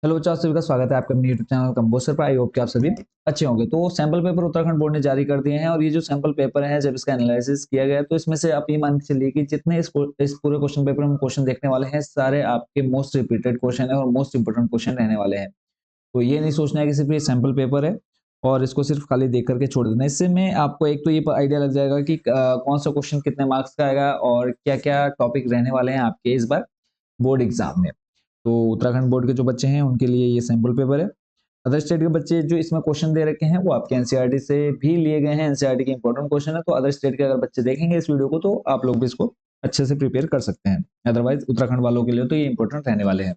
Hello बच्चों, आप सभी का स्वागत है आपके अपने यूट्यूब चैनल कंपोस्टर पर। आई होप कि आप सभी अच्छे होंगे। तो सैंपल पेपर उत्तराखंड बोर्ड ने जारी कर दिए हैं और ये जो सैंपल पेपर है जब इसका एनालिसिस किया गया तो इसमें से आप ये मान के चलिए कि जितने इस पूरे क्वेश्चन पेपर में क्वेश्चन देखने वाले हैं सारे आपके मोस्ट रिपीटेड क्वेश्चन है और मोस्ट इंपोर्टेंट क्वेश्चन रहने वाले हैं। तो ये नहीं सोचना है कि सिर्फ ये सैंपल पेपर है और इसको सिर्फ खाली देख करके छोड़ देना। इससे में आपको एक तो ये आइडिया लग जाएगा कि कौन सा क्वेश्चन कितने मार्क्स का आएगा और क्या क्या टॉपिक रहने वाले हैं आपके इस बार बोर्ड एग्जाम में। तो उत्तराखंड बोर्ड के जो बच्चे हैं उनके लिए ये सैंपल पेपर है। अदर स्टेट के बच्चे जो इसमें क्वेश्चन दे रखे हैं वो आपके एनसीईआरटी से भी लिए गए हैं। एनसीईआरटी के इंपॉर्टेंट क्वेश्चन है, तो अदर स्टेट के अगर बच्चे देखेंगे इस वीडियो को तो आप लोग भी इसको अच्छे से प्रिपेयर कर सकते हैं। अदरवाइज उत्तराखंड वालों के लिए तो ये इंपॉर्टेंट रहने वाले हैं।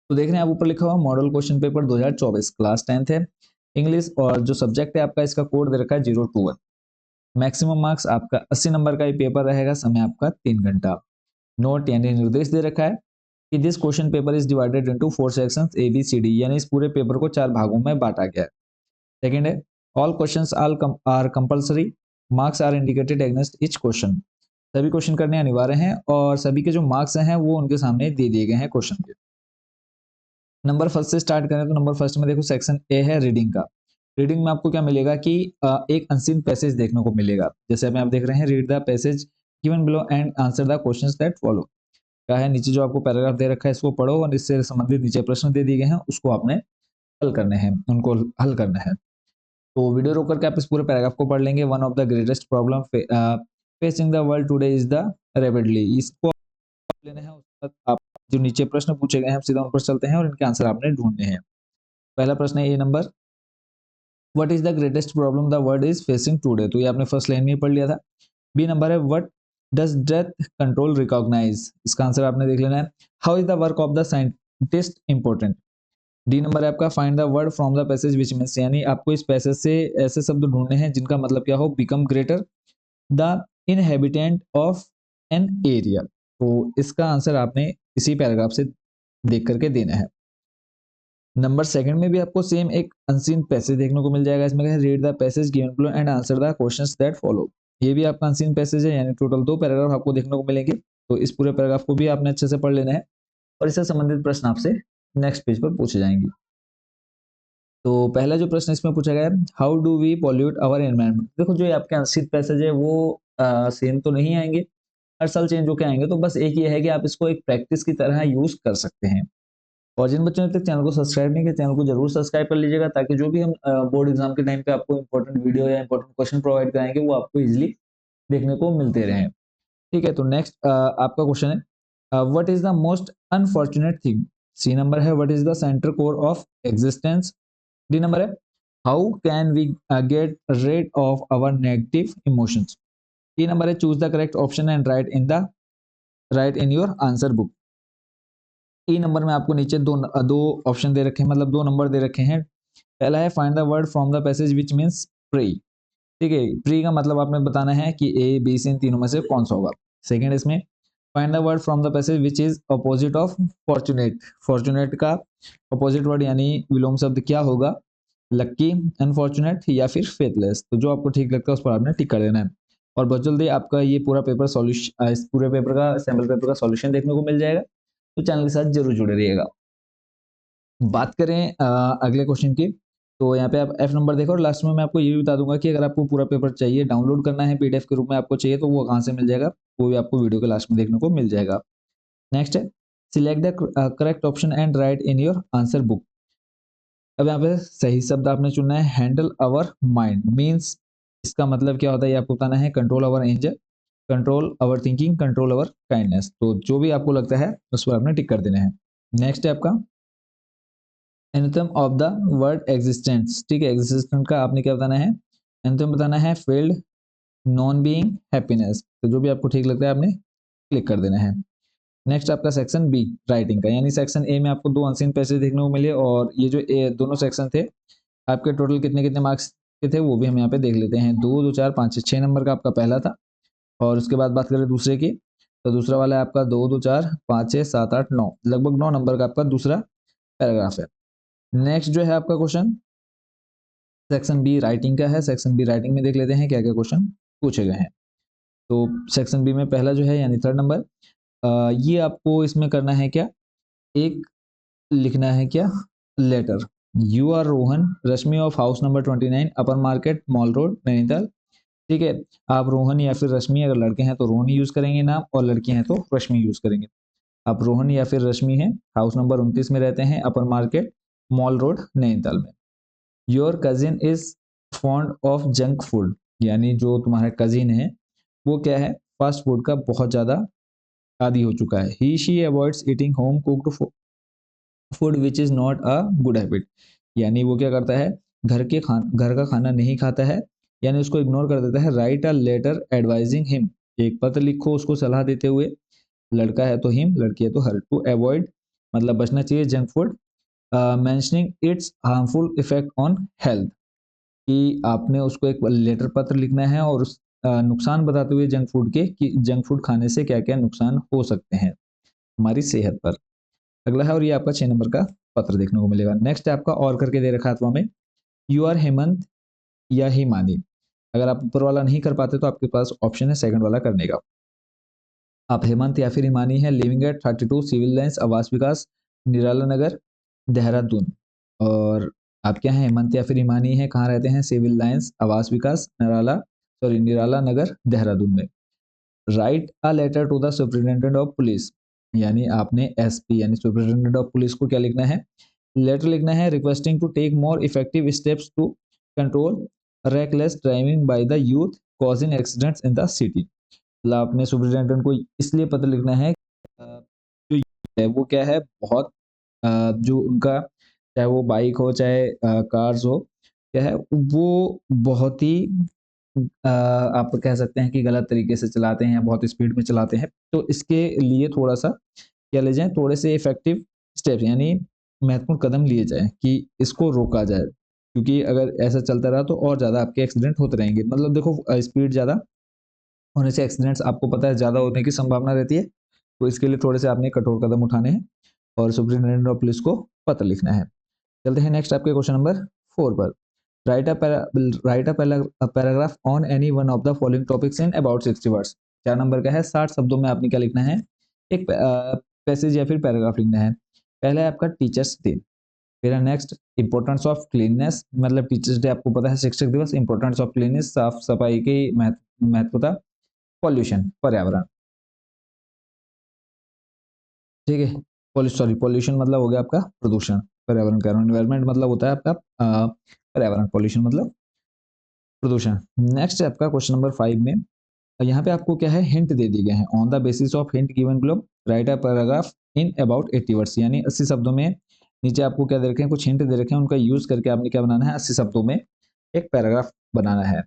तो देख रहे हैं आप ऊपर लिखा हुआ model question paper 2024 class 10th है, इंग्लिश, और जो सब्जेक्ट है आपका इसका कोड दे रखा है 021। मैक्सिमम मार्क्स आपका 80 नंबर का ये पेपर रहेगा। समय आपका 3 घंटा। नोट यानी निर्देश दे रखा है कि this question paper is divided into 4 sections A B C D, यानी इस पूरे पेपर को 4 भागों में बांटा गया है। सेकंड है all questions are compulsory, marks are indicated against each question. सभी क्वेश्चन करने अनिवार्य हैं और सभी के जो मार्क्स हैं वो उनके सामने दे दिए गए हैं क्वेश्चन के। नंबर फर्स्ट से स्टार्ट करें तो नंबर फर्स्ट में देखो सेक्शन ए है रीडिंग का। रीडिंग में आपको क्या मिलेगा कि एक अनसीन पैसेज देखने को मिलेगा। जैसे अभी आप देख रहे हैं, read the passage given below and answer the questions that follow. क्या है, नीचे जो आपको पैराग्राफ दे रखा है इसको पढ़ो और इससे संबंधित नीचे प्रश्न दे दिए गए हैं उसको आपने हल करने हैं, उनको हल करना है। तो वीडियो रोक करके आप इस पूरे पैराग्राफ को पढ़ लेंगे। One of the greatest problem facing the world today is the rapidly, इसको लेना है। उसके बाद आप जो नीचे प्रश्न पूछे गए हैं हम सीधा उन पर चलते हैं और इनके आंसर आपने ढूंढने हैं। पहला प्रश्न है A number, what is the greatest problem the world is facing today, तो ये आपने फर्स्ट लाइन में ही पढ़ लिया था। बी नंबर है what does death control recognise, इसका आंसर आपने देख लेना है। How is the work of the scientist important. D number है आपका find the word from the passage which means, यानी आपको इस पैसेज से ऐसे शब्द ढूंढने हैं जिनका मतलब क्या हो, become greater the inhabitant of an area. तो इसका आंसर आपने इसी पैराग्राफ से देख करके देना है। नंबर सेकंड में भी आपको सेम एक अनसीन पैसेज देखने को मिल जाएगा। इसमें क्या है, read the passage given below and answer the questions that follow. ये भी आपका अनसीन पैसेज है, यानी टोटल 2 पैराग्राफ आपको देखने को मिलेंगे। तो इस पूरे पैराग्राफ को भी आपने अच्छे से पढ़ लेना है और इससे संबंधित प्रश्न आपसे नेक्स्ट पेज पर पूछे जाएंगे। तो पहला जो प्रश्न इसमें पूछा गया है, how do we pollute our environment. देखो जो ये आपके अनसीन पैसेज है वो सेम तो नहीं आएंगे, हर साल चेंज होकर आएंगे। तो बस एक ये है कि आप इसको एक प्रैक्टिस की तरह यूज कर सकते हैं। और जिन बच्चों ने तक चैनल को सब्सक्राइब नहीं किया, चैनल को जरूर सब्सक्राइब कर लीजिएगा ताकि जो भी हम बोर्ड एग्जाम के टाइम पे आपको इंपॉर्टेंट वीडियो या इंपॉर्टेंट क्वेश्चन प्रोवाइड कराएंगे वो आपको इजीली देखने को मिलते रहें। ठीक है, तो नेक्स्ट आपका क्वेश्चन है what is the most unfortunate thing. C number है what is the centre core of existence. D number है how can we get rid of our negative emotions. D number है choose the correct option and write in your answer book. E number में आपको नीचे दो option दे रखे हैं, मतलब 2 number दे रखे हैं। पहला है find the word from the passage which means pre. ठीक है, प्री का मतलब आपने बताना है कि ए बी सी इन तीनों में से कौन सा होगा। सेकंड इसमें find the word from the passage which is opposite of fortunate. Fortunate का अपोजिट वर्ड यानी विलोम शब्द क्या होगा, लक्की, अनफॉर्चुनेट या फिर फेथलेस। तो जो आपको ठीक लगता है उस पर आपने टिक कर देना है। और बहुत जल्दी आपका ये पूरा पेपर सॉल्यूशन, इस पूरे पेपर का सैम्पल पेपर का सॉल्यूशन देखने को मिल जाएगा। तो चैनल के साथ जरूर जुड़े रहिएगा। बात करें अगले क्वेश्चन की, तो यहाँ पे आप एफ नंबर देखो और लास्ट में मैं आपको ये भी बता दूंगा कि अगर आपको पूरा पेपर चाहिए, डाउनलोड करना है पीडीएफ के रूप में आपको चाहिए, तो वो कहाँ से मिल जाएगा, वो भी आपको वीडियो के लास्ट में देखने को मिल जाएगा। नेक्स्ट है select the correct option and write in your answer book. अब यहाँ पे सही शब्द आपने चुनना है। हैंडल अवर माइंड मीन्स, इसका मतलब क्या होता है ये आपको बताना है। कंट्रोल अवर एंजल, कंट्रोल अवर थिंकिंग, कंट्रोल अवर काइंडनेस। तो जो भी आपको लगता है उस पर आपने टिक कर देना है। नेक्स्ट है आपका anthem of the word existence. ठीक है, एग्जिस्टेंस का आपने क्या बताना है, एंथम बताना है फील्ड, नॉन बीइंग, हैप्पीनेस। तो जो भी आपको ठीक लगता है आपने क्लिक कर देना है। नेक्स्ट आपका सेक्शन बी राइटिंग का, यानी सेक्शन ए में आपको 2 अनसीन पैसेज देखने को मिले और ये जो ए दोनों सेक्शन थे आपके टोटल कितने कितने मार्क्स के थे वो भी हम यहाँ पे देख लेते हैं। 2 2 4 5 6 नंबर का आपका पहला था। और उसके बाद बात करें दूसरे की, तो दूसरा वाला है आपका 2 2 4 5 6 7 8 9, लगभग 9 नंबर का आपका दूसरा पैराग्राफ है। नेक्स्ट जो है आपका क्वेश्चन सेक्शन बी राइटिंग का है। सेक्शन बी राइटिंग में देख लेते हैं क्या क्या क्वेश्चन पूछे गए हैं। तो सेक्शन बी में पहला जो है यानी 3rd नंबर, ये आपको इसमें करना है क्या, एक लिखना है क्या, letter. You are Rohan Rashmi of house number 29 upper market mall road Nainital. ठीक है, आप रोहन या फिर रश्मि, अगर लड़के हैं तो रोहन यूज करेंगे नाम, और लड़की हैं तो रश्मि यूज करेंगे। आप रोहन या फिर रश्मि हैं, हाउस नंबर 29 में रहते हैं, अपर मार्केट मॉल रोड नैनीताल में। Your cousin is fond of junk food, यानी जो तुम्हारा कजिन है वो क्या है, फास्ट फूड का बहुत ज्यादा आदी हो चुका है। He she avoids eating home cooked food which is not a good habit, यानी वो क्या करता है, घर का खाना नहीं खाता है, यानी उसको इग्नोर कर देता है। Write a letter advising him, एक पत्र लिखो उसको सलाह देते हुए, लड़का है तो हिम, लड़की है तो हर, टू अवॉइड मतलब बचना चाहिए junk food, mentioning it's harmful effect on health, कि आपने उसको एक लेटर पत्र लिखना है और उस नुकसान बताते हुए जंक फूड के, कि जंक फूड खाने से क्या क्या नुकसान हो सकते हैं हमारी सेहत पर। अगला है, और ये आपका 6 नंबर का पत्र देखने को मिलेगा। नेक्स्ट है आपका और करके दे रखा है अथवा में, यू आर हेमंत या हिमानी। अगर आप ऊपर वाला नहीं कर पाते तो आपके पास ऑप्शन है सेकंड वाला करने का। आप हेमंत या फिर हिमानी है, लिविंग एट 32 सिविल लाइंस आवास विकास निराला नगर देहरादून। और आप क्या हैं, हेमंत या फिर हिमानी है, कहाँ रहते हैं, सिविल लाइंस आवास विकास निराला नगर देहरादून में। Write a letter to the superintendent of police, यानी आपने एसपी यानी सुपरिटेंडेंट ऑफ पुलिस को क्या लिखना है, लेटर लिखना है, requesting to take more effective steps to control reckless driving by the youth causing accidents in the city. मतलब आपने सुपरिटेंडेंट को इसलिए पत्र लिखना है, जो है वो क्या है, बहुत जो उनका, चाहे वो बाइक हो चाहे कार्स हो, क्या है वो बहुत ही आप कह सकते हैं कि गलत तरीके से चलाते हैं, बहुत स्पीड में चलाते हैं। तो इसके लिए थोड़ा सा क्या ले जाएं, थोड़े से इफेक्टिव स्टेप यानी महत्वपूर्ण कदम लिए जाएं कि इसको रोका जाए, क्योंकि अगर ऐसा चलता रहा तो और ज़्यादा आपके एक्सीडेंट होते रहेंगे। मतलब देखो स्पीड ज़्यादा होने से एक्सीडेंट्स आपको पता है ज़्यादा होने की संभावना रहती है, तो इसके लिए थोड़े से आपने कठोर कदम उठाने हैं और सुप्रिंटेंडेंट ऑफ पुलिस को पत्र लिखना है। चलते हैं नेक्स्ट आपके क्वेश्चन नंबर 4 पर। Right a paragraph on any one of the following topics in about 60 words. 4 number का है, 60 शब्दों में आपने क्या लिखना है, एक पैसेज या फिर पैराग्राफ लिखना है। पहला है आपका टीचर्स डे, फिर है नेक्स्ट इंपॉर्टेंस ऑफ क्लीननेस, मतलब टीचर्स डे आपको पता है शिक्षक दिवस, इंपॉर्टेंस ऑफ क्लीननेस साफ सफाई की महत्वता, पॉल्यूशन पर्यावरण, ठीक है। पॉल्यूशन मतलब हो गया आपका प्रदूषण, पर्यावरण कह रहा हूँ, एनवायरमेंट मतलब होता है आपका पर्यावरण, पॉल्यूशन मतलब प्रदूषण। नेक्स्ट है आपका क्वेश्चन नंबर 5 में, यहाँ पे आपको क्या है, हिंट दे दिए गए हैं। On the basis of hint given below right a paragraph in about 80 words, यानी 80 शब्दों में। नीचे आपको क्या दे रखे हैं, कुछ हिंट दे रखे हैं, उनका यूज करके आपने क्या बनाना है, 80 शब्दों में एक पैराग्राफ बनाना है।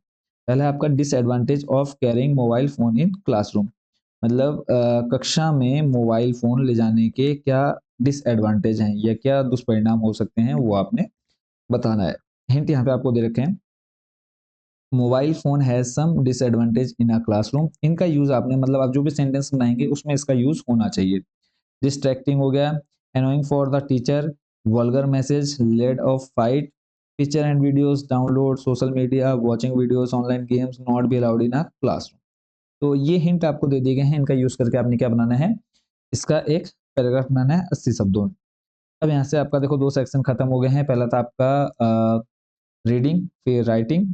पहला है आपका disadvantage of carrying mobile phone in classroom, मतलब कक्षा में मोबाइल फोन ले जाने के क्या डिसएडवांटेज हैं या क्या दुष्परिणाम हो सकते हैं, वो आपने बताना है। हिंट यहाँ पे आपको दे रखे हैं, mobile phone has some disadvantage in a classroom, इनका यूज आपने, मतलब आप जो भी सेंटेंस बनाएंगे उसमें इसका यूज होना चाहिए। डिस्ट्रैक्टिंग हो गया, annoying for the teacher, vulgar message, laid off fight, picture and videos download, social media, watching videos, online games not be allowed in a classroom. तो ये हिंट आपको दे दिए गए हैं, इनका यूज करके आपने क्या बनाना है, इसका एक पैराग्राफ बनाना है 80 शब्दों में। अब यहाँ से आपका देखो 2 सेक्शन खत्म हो गए हैं, पहला था आपका रीडिंग, फिर राइटिंग,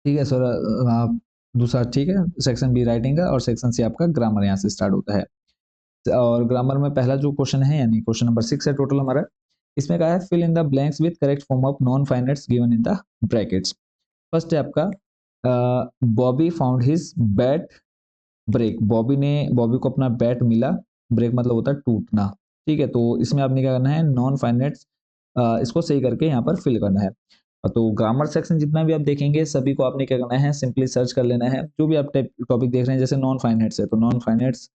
ठीक है सर, आप दूसरा ठीक है, सेक्शन बी राइटिंग का और सेक्शन सी आपका ग्रामर यहाँ से स्टार्ट होता है। और ग्रामर में पहला जो क्वेश्चन है यानी क्वेश्चन नंबर 6 है टोटल हमारा, इसमें कहा है fill in the blanks with correct form of non finites given in the brackets. First है आपका, Bobby found his bat break, Bobby को अपना बैट मिला, ब्रेक मतलब होता है टूटना, ठीक है। तो इसमें आपने क्या करना है, नॉन फाइनाइट्स इसको सही करके यहाँ पर फिल करना है। तो ग्रामर सेक्शन जितना भी आप देखेंगे सभी को आपने क्या करना है, सिंपली सर्च कर लेना है, जो भी आप टॉपिक देख रहे हैं, जैसे नॉन फाइनाइट्स है तो नॉन फाइनाइट्स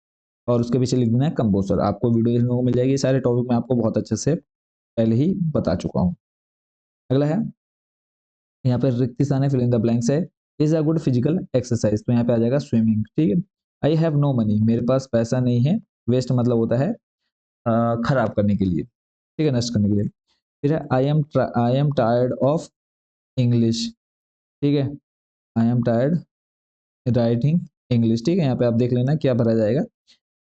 और उसके पीछे लिख देना है कंपोजर, आपको वीडियो देखने को मिल जाएगी। सारे टॉपिक मैं आपको बहुत अच्छे से पहले ही बता चुका हूँ। अगला है, यहाँ पे रिक्त स्थान है, फिल इन द ब्लैंक्स है, is a good physical exercise, तो यहाँ पे आ जाएगा स्विमिंग, ठीक है। आई हैव नो मनी, मेरे पास पैसा नहीं है, वेस्ट मतलब होता है खराब करने के लिए, ठीक है, नष्ट करने के लिए। फिर है I am tired of English, ठीक है, I am tired writing English, ठीक है। यहाँ पे आप देख लेना क्या भरा जाएगा।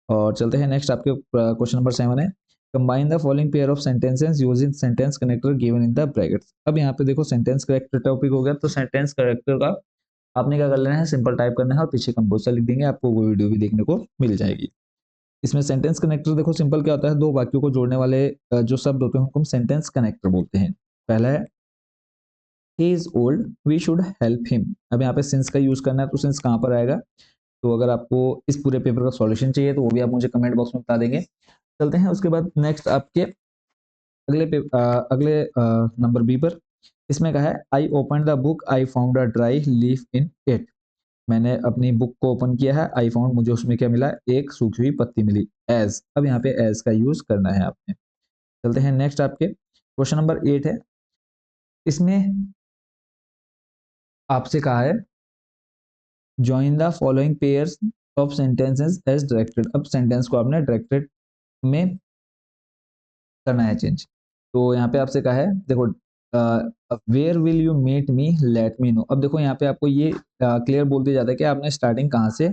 और चलते हैं नेक्स्ट आपके क्वेश्चन नंबर 7 है, combine the following pair of sentences using sentence connector given in the brackets. अब यहाँ पे देखो सेंटेंस कनेक्टर टॉपिक हो गया, तो सेंटेंस कनेक्टर का आपने क्या कर लेना है, सिंपल टाइप करना है और पीछे कंपोजर लिख देंगे, आपको वो वीडियो भी देखने को मिल जाएगी। इसमें सेंटेंस कनेक्टर देखो सिंपल क्या होता है, दो वाक्यों को जोड़ने वाले जो शब्द होते हैं उनको हम सेंटेंस कनेक्टर बोलते हैं। पहला है he is old we should help him. अब यहाँ पे सिंस का यूज करना है, तो सिंस कहाँ पर आएगा, तो अगर आपको इस पूरे पेपर का सॉल्यूशन चाहिए तो वो भी आप मुझे कमेंट बॉक्स में बता देंगे। चलते हैं उसके बाद नेक्स्ट आपके अगले नंबर बी पर। इसमें कहा है I open the book I found a dry leaf in it. मैंने अपनी बुक को ओपन किया है, आई फाउंड मुझे उसमें क्या मिला, एक सूखी हुई पत्ती मिली। एज, अब यहाँ पे एज का यूज करना है आपने। चलते हैं नेक्स्ट आपके क्वेश्चन नंबर 8 है। इसमें आपसे कहा है join the following pairs of sentences as directed. अब सेंटेंस को आपने डायरेक्टेड में करना है चेंज। तो यहाँ पे आपसे कहा है देखो where will you meet me let me know. अब देखो यहाँ पे आपको ये क्लियर बोल दिया जाता है कि आपने स्टार्टिंग कहाँ से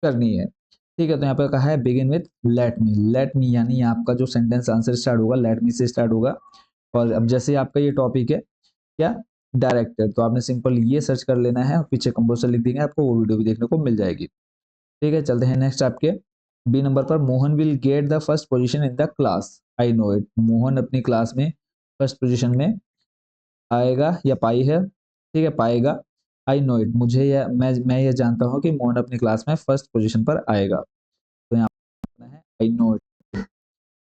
करनी है। ठीक है, तो यहाँ पे कहा है begin with let me. Let मी यानी आपका जो सेंटेंस आंसर स्टार्ट होगा लेट मी से स्टार्ट होगा। और अब जैसे आपका ये टॉपिक है क्या, डायरेक्टेड, तो आपने सिंपल ये सर्च कर लेना है और पीछे कंपोजर लिख देंगे, आपको वो वीडियो भी देखने को मिल जाएगी। ठीक है, चलते हैं नेक्स्ट आपके बी नंबर पर। Mohan will get the first position in the class I know it. Mohan अपनी क्लास में फर्स्ट पोजीशन में आएगा या पाई है, ठीक है पाएगा। आई नो इट, मुझे यह मैं ये जानता हूँ कि मोहन अपनी क्लास में फर्स्ट पोजीशन पर आएगा। तो यहाँ पर है आई नो इट।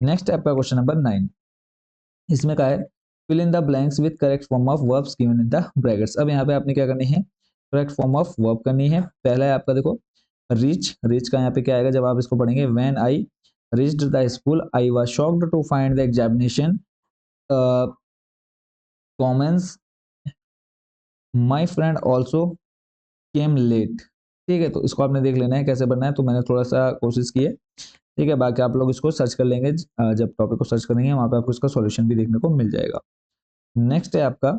नेक्स्ट आपका क्वेश्चन नंबर 9। इसमें क्या है fill in the blanks with correct form of verbs given in the brackets. अब यहाँ पे आपने क्या करनी है, करेक्ट फॉर्म ऑफ वर्ब करनी है। पहला है आपका देखो रीच। रीच का यहाँ पे क्या आएगा जब आप इसको पढ़ेंगे, when I reached the school I was shocked to find the examination commence my friend also came late. ठीक है, तो इसको आपने देख लेना है कैसे बनना है, तो मैंने थोड़ा सा कोशिश की है। ठीक है, बाकी आप लोग इसको सर्च कर लेंगे, जब टॉपिक को सर्च करेंगे वहां पे आपको इसका सॉल्यूशन भी देखने को मिल जाएगा। नेक्स्ट है आपका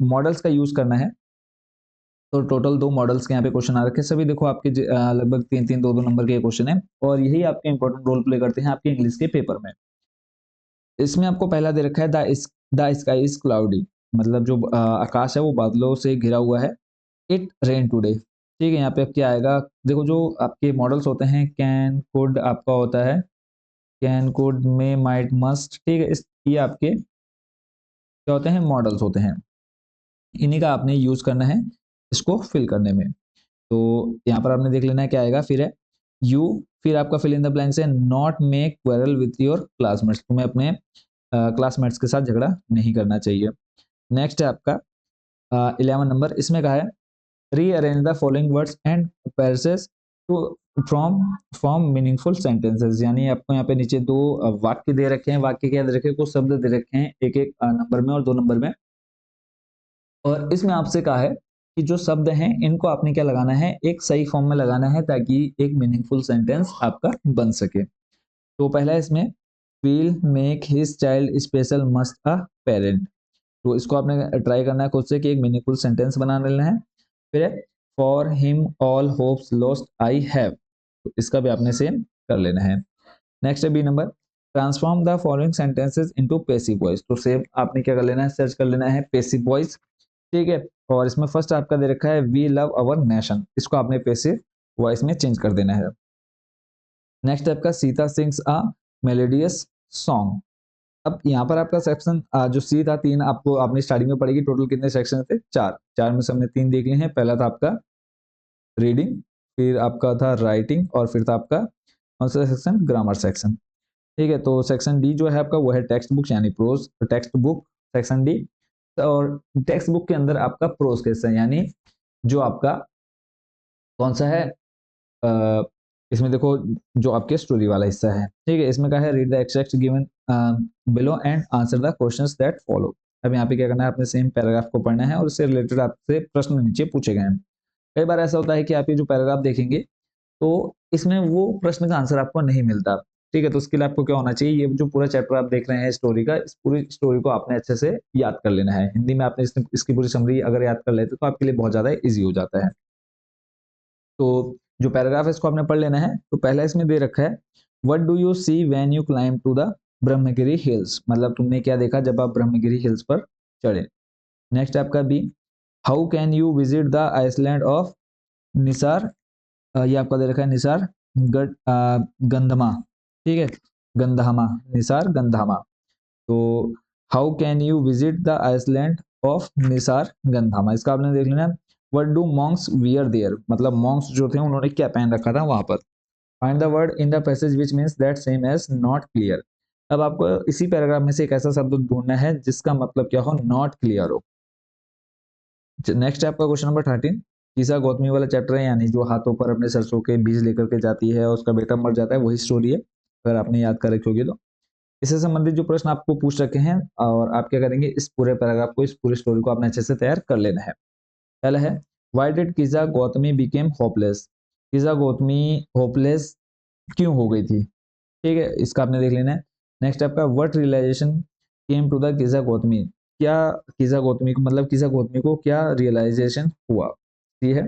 मॉडल्स का यूज करना है। तो टोटल 2 मॉडल्स के यहाँ पे क्वेश्चन आ रखे हैं, सभी देखो आपके लगभग 3-3 2-2 नंबर के क्वेश्चन है और यही आपके इंपॉर्टेंट रोल प्ले करते हैं आपके इंग्लिश के पेपर में। इसमें आपको पहला दे रखा है द स्काई इज क्लाउडी, मतलब जो आकाश है वो बादलों से घिरा हुआ है। It rain today. ठीक है, यहाँ पे अब क्या आएगा, देखो जो आपके मॉडल्स होते हैं कैन कुड आपका होता है, can could may might must. ठीक है, इस ये आपके क्या होते हैं, मॉडल्स होते हैं। इन्हीं का आपने यूज करना है इसको फिल करने में। तो यहाँ पर आपने देख लेना है क्या आएगा, फिर है यू, फिर आपका फिल इन द ब्लैंक्स है not make quarrel with your classmates. तुम्हें अपने क्लासमेट्स के साथ झगड़ा नहीं करना चाहिए। नेक्स्ट है आपका 11 नंबर। इसमें कहा है rearrange the following words and passage to from form meaningful sentences. यानी आपको यहाँ पे नीचे 2 वाक्य दे रखे हैं, वाक्य क्या दे रखे हैं, कुछ शब्द दे रखे हैं एक एक नंबर में और 2 नंबर में। और इसमें आपसे कहा है कि जो शब्द हैं इनको आपने क्या लगाना है, एक सही फॉर्म में लगाना है ताकि एक मीनिंगफुल सेंटेंस आपका बन सके। तो पहला इसमें will make his child special must a parent. तो इसको आपने ट्राई करना है खुद से कि एक मीनिंगफुल सेंटेंस बना लेना है। फिर है for him all hopes lost I have. तो इसका भी आपने सेम कर लेना है। नेक्स्ट है B number. Transform the following sentences into passive voice. तो सेम आपने क्या कर लेना है, सर्च कर लेना है पैसिव वॉइस। ठीक है, और इसमें फर्स्ट आपका दे रखा है वी लव अवर नेशन, इसको आपने पैसिव वॉइस में चेंज कर देना है। नेक्स्ट आपका Sita sings a melodious song. अब यहाँ पर आपका सेक्शन जो सी था 3 आपको आपने स्टार्टिंग में पढ़ेगी। टोटल कितने सेक्शन थे, 4। 4 में से हमने 3 देख लिए हैं। पहला था आपका रीडिंग, फिर आपका था राइटिंग और फिर था आपका कौन सा सेक्शन, ग्रामर सेक्शन। ठीक है, तो सेक्शन डी जो है आपका वो है टेक्स्ट बुक यानी prose text book, section D. और टेक्स्ट बुक के अंदर आपका प्रोज केस है, यानी जो आपका कौन सा है इसमें देखो जो आपके स्टोरी वाला हिस्सा है। ठीक है, इसमें क्या है read the extract given below and answer the questions that follow. अब यहाँ पे क्या करना है, आपने सेम पैराग्राफ को पढ़ना है और उससे रिलेटेड आपसे प्रश्न नीचे पूछे गए हैं। कई बार ऐसा होता है कि आप ये जो पैराग्राफ देखेंगे तो इसमें वो प्रश्न का आंसर आपको नहीं मिलता। ठीक है, तो उसके लिए आपको क्या होना चाहिए, ये जो पूरा चैप्टर आप देख रहे हैं स्टोरी का, इस पूरी स्टोरी को आपने अच्छे से याद कर लेना है। हिंदी में आपने इसकी पूरी समरी अगर याद कर लेते तो आपके लिए बहुत ज्यादा ईजी हो जाता है। तो जो पैराग्राफ है इसको आपने पढ़ लेना है। तो पहला इसमें दे रखा है what do you see when you climb to the Brahmagiri hills, मतलब तुमने क्या देखा जब आप ब्रह्मगिरी हिल्स पर चढ़े। नेक्स्ट आपका B, how can you visit the island of Nisar, ये आपका दे रखा है निसार गंधमा, ठीक है, गंधामा, निसार गंधामा। तो how can you visit the island of निसार गंधामा, इसका आपने देख लेना। What do monks wear there, मतलब मॉन्क्स जो थे उन्होंने क्या पहन रखा था वहां पर। Find the word in the passage which means that same as not clear. अब आपको इसी पैराग्राफ में से एक ऐसा शब्द ढूंढना है जिसका मतलब क्या हो, नॉट क्लियर हो। नेक्स्ट है आपका क्वेश्चन नंबर 13, किसा गौतमी वाला चैप्टर है, यानी जो हाथों पर अपने सरसों के बीज लेकर के जाती है और उसका बेटा मर जाता है, वही स्टोरी है, अगर आपने याद कर रखी होगी तो। इससे संबंधित जो प्रश्न आपको पूछ रखे हैं और आप क्या करेंगे, इस पूरे पैराग्राफ को, इस पूरी स्टोरी को आपने अच्छे से तैयार कर लेना है। पहला है, why did Kisa Gotami became hopeless, Kisa Gotami hopeless क्यों हो गई थी, ठीक है, इसका आपने देख लेना है। नेक्स्ट आपका, what realisation came to the Kisa Gotami, क्या किजा गौतमी को, मतलब किजा गौतमी को क्या रियलाइजेशन हुआ, ये है।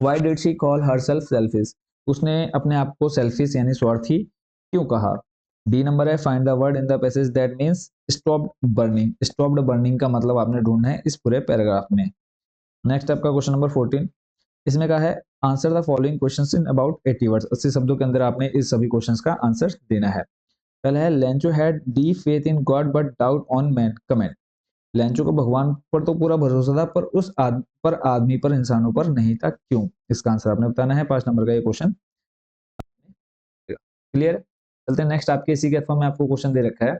Why did she call herself selfish, उसने अपने आप को सेल्फिश यानी स्वार्थी क्यों कहा। डी नंबर है, find the word in the passage that means stopped burning, stopped burning का मतलब आपने ढूंढना है इस पूरे पैराग्राफ में। नेक्स्ट आपका क्वेश्चन नंबर 14, इसमें कहा है answer the following questions in about 80 words, 80 शब्दों के अंदर आपने इस सभी क्वेश्चंस का आंसर देना है। पहला है, Lencho had D faith in God but doubt on man comment, Lencho को भगवान पर तो पूरा भरोसा था पर पर आदमी पर, इंसानों पर नहीं था, क्यों, इसका आंसर आपने बताना है। 5 नंबर का ये क्वेश्चन क्लियर। चलते हैं नेक्स्ट, आपके इसी के फॉर्म में आपको क्वेश्चन दे रखा है,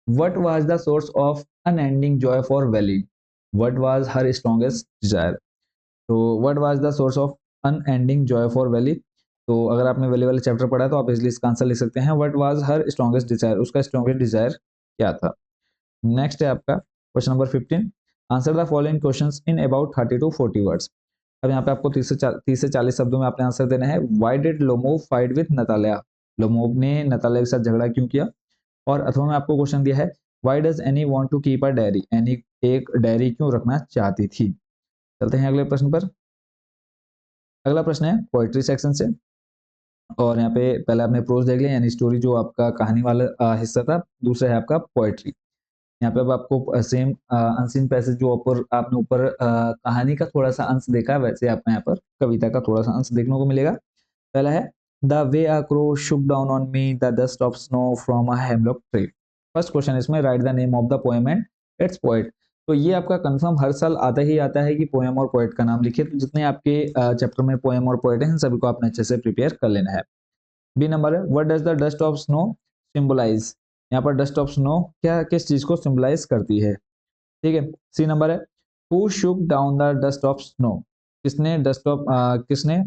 what was the source of unending joy for Valli, what was her strongest desire. तो what was the source of unending joy for Valli, तो अगर आपने वैली वाले चैप्टर पढ़ा है तो आप इजिली इसका आंसर लिख सकते हैं, what was her strongest desire, उसका स्ट्रॉन्गेस्ट डिजायर क्या था। नेक्स्ट है आपका question number 15, answer the following questions in about 30 to 40 words. अब यहाँ पे आपको 30 से 40 शब्दों में आपने आंसर देना है। Why did Lomov fight with Natalia, Lomov ने नतालिया के साथ झगड़ा क्यों किया। और अथवा में आपको क्वेश्चन दिया है, why does Anne want to keep a diary, Anne एक डायरी क्यों रखना चाहती थी। चलते हैं अगले प्रश्न पर। अगला प्रश्न है पोएट्री सेक्शन से, और यहाँ पे पहले आपने प्रोज देख लिया यानी स्टोरी जो आपका कहानी वाला हिस्सा था, दूसरा है आपका पोएट्री। यहाँ पे अब आपको सेम अनसीन पैसेज जो ऊपर आपने ऊपर कहानी का थोड़ा सा अंश देखा, वैसे आपको यहाँ पर कविता का थोड़ा सा अंश देखने को मिलेगा। पहला है, the way a crow shook down on me the dust of snow from a hemlock tree. First question इसमें, write the name of the poem and its poet. तो ये आपका कंफर्म हर साल आता ही आता है कि पोएम और पोएट का नाम लिखिए, तो जितने आपके चैप्टर में पोएम और पोएट हैं इन सभी को आपने अच्छे से प्रिपेयर कर लेना है। बी नंबर है, what does the dust of snow symbolise, यहाँ पर डस्ट ऑफ स्नो क्या किस चीज को सिंबलाइज करती है, ठीक है। सी नंबर है, who Shuk down the dust of snow, किसने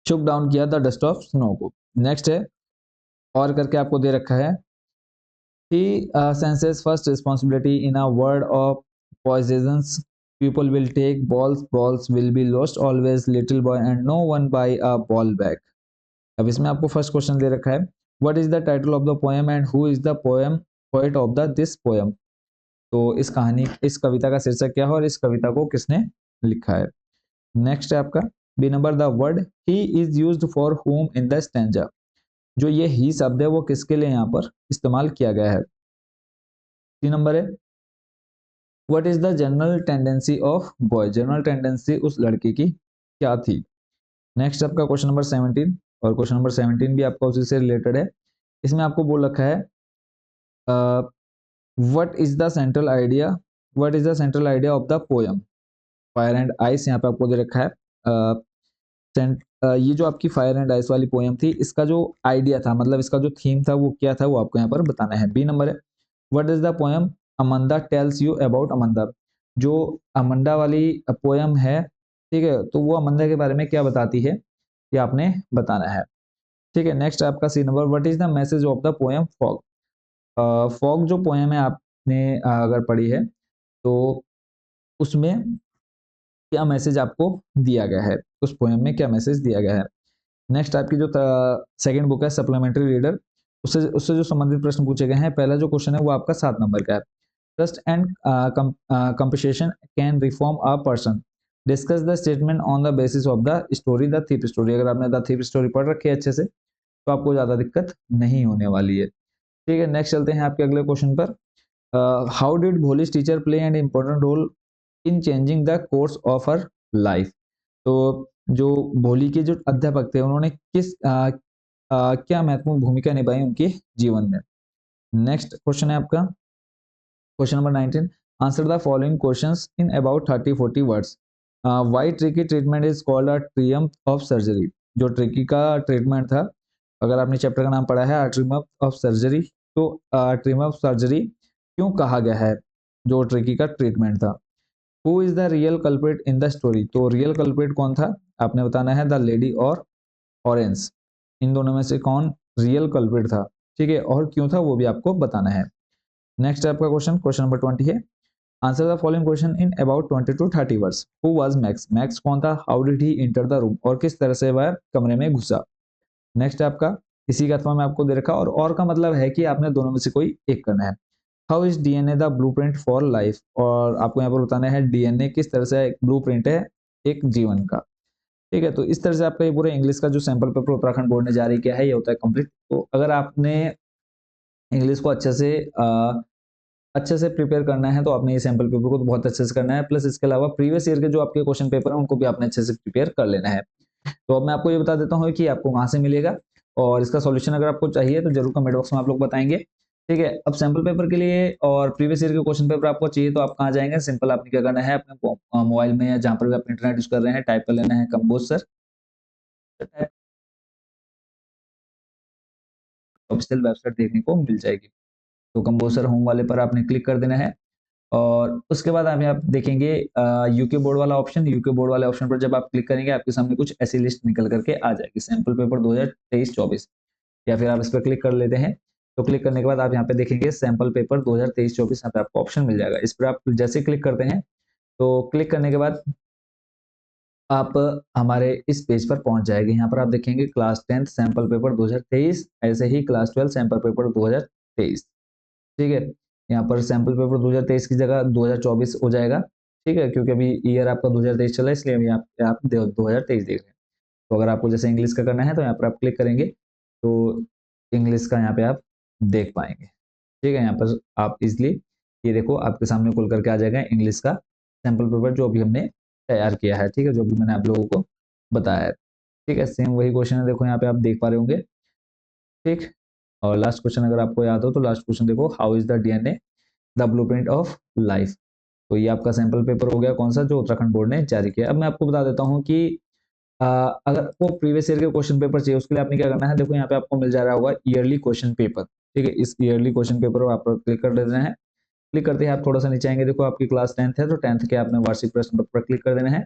शुक डाउन किया द डस्ट ऑफ स्नो को। नेक्स्ट है, और करके आपको दे रखा है, he senses first responsibility in a world of poisons, people will take balls will be lost always little boy and no one buy a ball back। अब इसमें आपको फर्स्ट क्वेश्चन दे रखा है, what is the title of the poem and who is the poem poet of the this poem. तो इस कविता का शीर्षक क्या है और इस कविता को किसने लिखा है। नेक्स्ट है आपका B number, the word he is used for home in the stanza, जो ये ही शब्द है वो किसके लिए यहाँ पर इस्तेमाल किया गया है। 3 नंबर है, what is the general tendency of boy, general tendency उस लड़के की क्या थी। नेक्स्ट आपका क्वेश्चन नंबर 17, और क्वेश्चन नंबर 17 भी आपका उसी से रिलेटेड है। इसमें आपको बोल रखा है, what is the central idea, what is the central idea of the poem fire and ice. यहाँ पे आपको दे रखा है, ये जो आपकी फायर एंड आइस वाली पोएम थी, इसका जो आइडिया था, मतलब इसका जो थीम था वो क्या था, वो आपको यहाँ पर बताना है। बी नंबर है, what is the poem Amanda tells you about Amanda, जो अमंदा वाली पोएम है, ठीक है, तो वो अमंदा के बारे में क्या बताती है, ये आपने बताना है, ठीक है। नेक्स्ट आपका C number, what is the message of the poem fog, fog जो पोएम है आपने अगर पढ़ी है तो उसमें क्या मैसेज आपको दिया गया है, उस पोएम में क्या मैसेज दिया गया है। नेक्स्ट आपकी जो सेकंड बुक है सप्लीमेंट्री रीडर, उससे उससे जो संबंधित प्रश्न पूछे गए हैं, पहला जो क्वेश्चन है वो आपका 7 नंबर का है, trust and compensation can reform a person. Discuss the statement on the basis of the story the thief story. अगर आपने द थीप स्टोरी पढ़ रखी है अच्छे से तो आपको ज़्यादा दिक्कत नहीं होने वाली है। ठीक है, नेक्स्ट चलते हैं आपके अगले क्वेश्चन पर। How did Bholi's teacher play an important role in changing the course of her life. तो जो भोली के जो अध्यापक थे उन्होंने क्या महत्वपूर्ण भूमिका निभाई उनके जीवन में। नेक्स्ट क्वेश्चन है आपका question number 19। Answer the following questions in about 30-40 words. Why tricky treatment is called a Triumph of surgery. जो ट्रिकी का ट्रीटमेंट था, अगर आपने चैप्टर का नाम पढ़ा है ट्रियम्फ ऑफ सर्जरी, तो ट्रियम्फ ऑफ सर्जरी क्यों कहा गया है जो ट्रिकी का ट्रीटमेंट था। Who is the real culprit in the story. तो रियल कल्प्रिट कौन था आपने बताना है, द लेडी और ऑरेंज। इन दोनों में से कौन रियल कल्प्रिट था, ठीक है, और क्यों था वो भी आपको बताना है। नेक्स्ट आपका क्वेश्चन क्वेश्चन नंबर 20 है। Answer the following question in about 20 to 30 words. Who was max. Max कौन था, how did he enter the room, और किस तरह से वह कमरे में घुसा। नेक्स्ट आपका इसी का अथवा में आपको दे रखा, और का मतलब है कि आपने दोनों में से कोई एक करना है। How is DNA the blueprint for life, और आपको यहाँ पर बताना है डीएनए किस तरह से एक ब्लूप्रिंट है एक जीवन का। ठीक है, तो इस तरह से आपका ये पूरा इंग्लिश का जो सैंपल पेपर उत्तराखंड बोर्ड ने जारी किया है ये होता है कंप्लीट। तो अगर आपने इंग्लिश को अच्छे से प्रिपेयर करना है तो आपने ये सैंपल पेपर को तो बहुत अच्छे से करना है, प्लस इसके अलावा प्रीवियस ईयर के जो आपके क्वेश्चन पेपर हैं उनको भी आपने अच्छे से प्रिपेयर कर लेना है। तो अब मैं आपको ये बता देता हूँ कि आपको कहाँ से मिलेगा, और इसका सॉल्यूशन अगर आपको चाहिए तो जरूर कमेंट बॉक्स में आप लोग बताएंगे। ठीक है, अब सैंपल पेपर के लिए और प्रीवियस ईयर के क्वेश्चन पेपर आपको चाहिए तो आप कहाँ जाएंगे, सिंपल आपने क्या करना है, अपने मोबाइल में या जहाँ पर भी आप इंटरनेट यूज कर रहे हैं टाइप कर लेना है कंबोज सर। ऑफिशियल वेबसाइट देखने को मिल जाएगी। तो कंपोजर होम वाले पर आपने क्लिक कर देना है, और उसके बाद आप देखेंगे यूके बोर्ड वाला ऑप्शन। यूके बोर्ड वाले ऑप्शन पर जब आप क्लिक करेंगे आपके सामने कुछ ऐसी लिस्ट निकल करके आ जाएगी, सैंपल पेपर 2023-24, या फिर आप इस पर क्लिक कर लेते हैं। तो क्लिक करने के बाद आप यहाँ पे देखेंगे सैंपल पेपर 2023-24, यहाँ पे आपको ऑप्शन मिल जाएगा। इस पर आप जैसे क्लिक करते हैं तो क्लिक करने के बाद आप हमारे इस पेज पर पहुंच जाएंगे। यहाँ पर आप देखेंगे क्लास 10th सैंपल पेपर 2023, ऐसे ही क्लास 12 सैंपल पेपर 2023। ठीक है, यहाँ पर सैंपल पेपर 2023 की जगह 2024 हो जाएगा। ठीक है, क्योंकि अभी ईयर आपका 2023 चला है इसलिए अभी आप 2023 देख रहे हैं। तो अगर आपको जैसे इंग्लिश का करना है तो यहाँ पर आप क्लिक करेंगे तो इंग्लिश का यहाँ पे आप देख पाएंगे। ठीक है, यहाँ पर आप इजिली ये देखो आपके सामने खुल करके आ जाएगा इंग्लिश का सैंपल पेपर जो अभी हमने तैयार किया है। ठीक है, जो भी मैंने आप लोगों को बताया है। ठीक है, सेम वही क्वेश्चन है, देखो यहाँ पे आप देख पा रहे होंगे। ठीक, और लास्ट क्वेश्चन अगर आपको याद हो तो लास्ट क्वेश्चन देखो, how is the DNA the blueprint of life. तो ये आपका सैंपल पेपर हो गया कौन सा, जो उत्तराखंड बोर्ड ने जारी किया। अब मैं आपको बता देता हूँ कि अगर आपको प्रीवियस ईयर के क्वेश्चन पेपर चाहिए उसके लिए आपने क्या करना है, देखो यहाँ पे आपको मिल जा रहा होगा ईयरली क्वेश्चन पेपर। ठीक है, इस ईयरली क्वेश्चन पेपर पर आप क्लिक कर देना है। क्लिक करते हैं आप थोड़ा सा नीचे आएंगे, देखो आपकी क्लास 10th है तो 10th के आपने वार्षिक प्रश्न पत्र पर क्लिक कर देना है,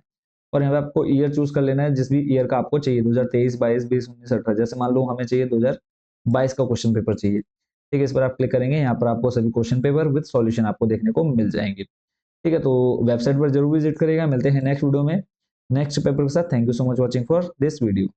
और यहाँ पे आपको ईयर चूज कर लेना है जिस भी ईयर का आपको चाहिए, 2023, 22, 20, 19, 18। जैसे मान लो हमें चाहिए 2022 का क्वेश्चन पेपर चाहिए। ठीक है, इस पर आप क्लिक करेंगे, यहाँ पर आपको सभी क्वेश्चन पेपर विद सॉल्यूशन आपको देखने को मिल जाएंगे। ठीक है, तो वेबसाइट पर जरूर विजिट करेगा। मिलते हैं नेक्स्ट वीडियो में नेक्स्ट पेपर के साथ। Thank you so much watching for this video.